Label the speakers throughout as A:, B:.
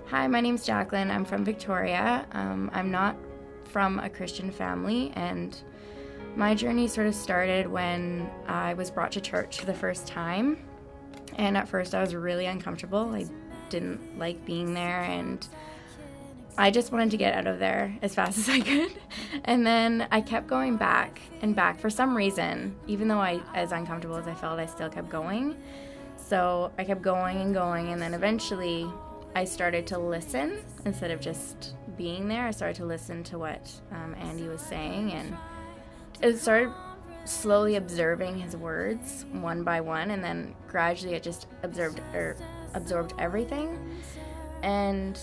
A: Hi, my name's Jacqueline. I'm from Victoria. I'm not from a Christian family, and my journey sort of started when I was brought to church for the first time. And at first I was really uncomfortable. I didn't like being there, and I just wanted to get out of there as fast as I could. And then I kept going back and back for some reason. Even though as uncomfortable as I felt, I still kept going. So I kept going, and then eventually I started to listen instead of just being there. I started to listen to what Andy was saying, and it started slowly observing his words one by one, and then gradually it just absorbed everything. And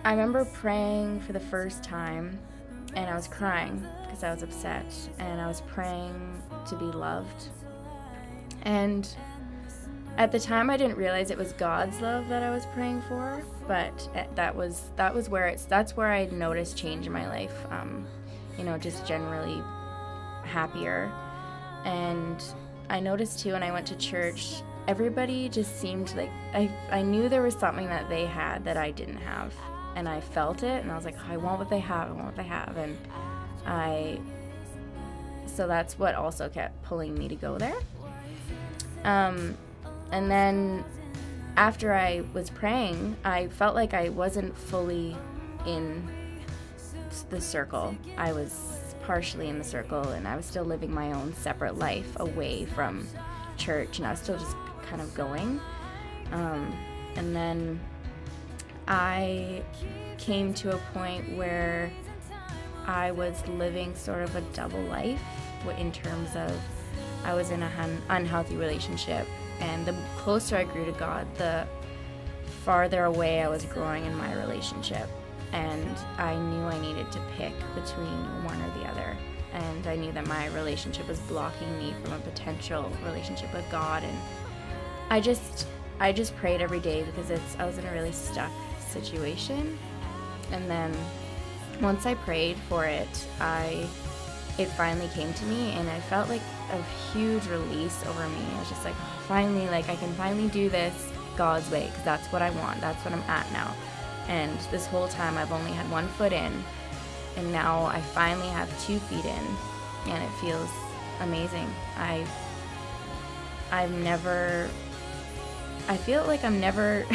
A: I remember praying for the first time, and I was crying because I was upset, and I was praying to be loved. And at the time, I didn't realize it was God's love that I was praying for, but that's where I noticed change in my life. Just generally happier. And I noticed too, when I went to church, everybody just seemed like I knew there was something that they had that I didn't have, and I felt it, and I was like, I want what they have, and so that's what also kept pulling me to go there. And then after I was praying, I felt like I wasn't fully in the circle. I was partially in the circle, and I was still living my own separate life away from church, and I was still just kind of going. And then I came to a point where I was living sort of a double life in terms of I was in an unhealthy relationship. And the closer I grew to God, the farther away I was growing in my relationship. And I knew I needed to pick between one or the other. And I knew that my relationship was blocking me from a potential relationship with God. And I just prayed every day because I was in a really stuck situation. And then once I prayed for it, it finally came to me, and I felt like a huge release over me. I was just like, finally, I can finally do this God's way, because that's what I want. That's what I'm at now. And this whole time I've only had 1 foot in, and now I finally have 2 feet in, and it feels amazing. I feel like I'm never,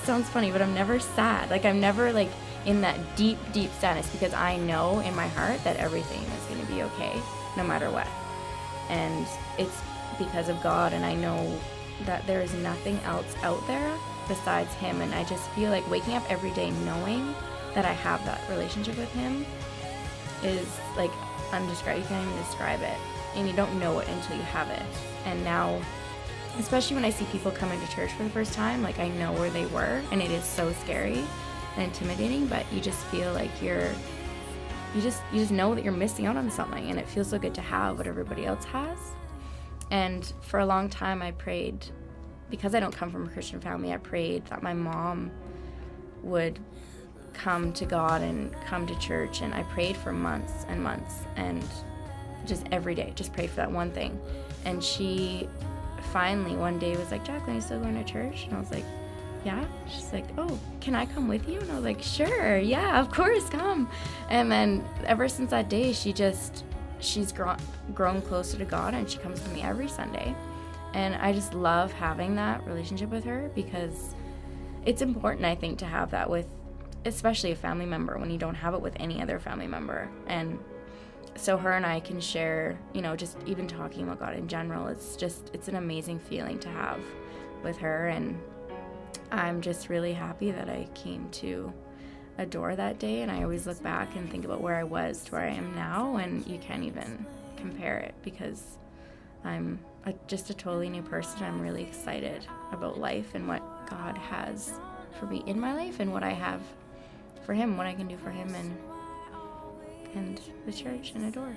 A: sounds funny, but I'm never sad. I'm never in that deep, deep sadness, because I know in my heart that everything is going to be okay, no matter what. And it's because of God, and I know that there is nothing else out there besides Him. And I just feel like waking up every day knowing that I have that relationship with Him is undescribable. You can't even describe it, and you don't know it until you have it. And now, especially when I see people come into church for the first time, I know where they were, and it is so scary and intimidating, but you just feel like you just know that you're missing out on something, and it feels so good to have what everybody else has. And for a long time I prayed, because I don't come from a Christian family, I prayed that my mom would come to God and come to church, and I prayed for months and months, and just every day just prayed for that one thing. And she finally one day was like, Jacqueline, you still going to church? And I was like, yeah. She's like, oh, can I come with you? And I was like, sure, yeah, of course, come. And then ever since that day, she's grown closer to God, and she comes to me every Sunday. And I just love having that relationship with her, because it's important, I think, to have that with especially a family member when you don't have it with any other family member. And so her and I can share, just even talking about God in general, it's an amazing feeling to have with her. And I'm just really happy that I came to adore that day. And I always look back and think about where I was to where I am now, and you can't even compare it, because I'm just a totally new person. I'm really excited about life and what God has for me in my life, and what I have for Him, what I can do for Him, and the church and adore.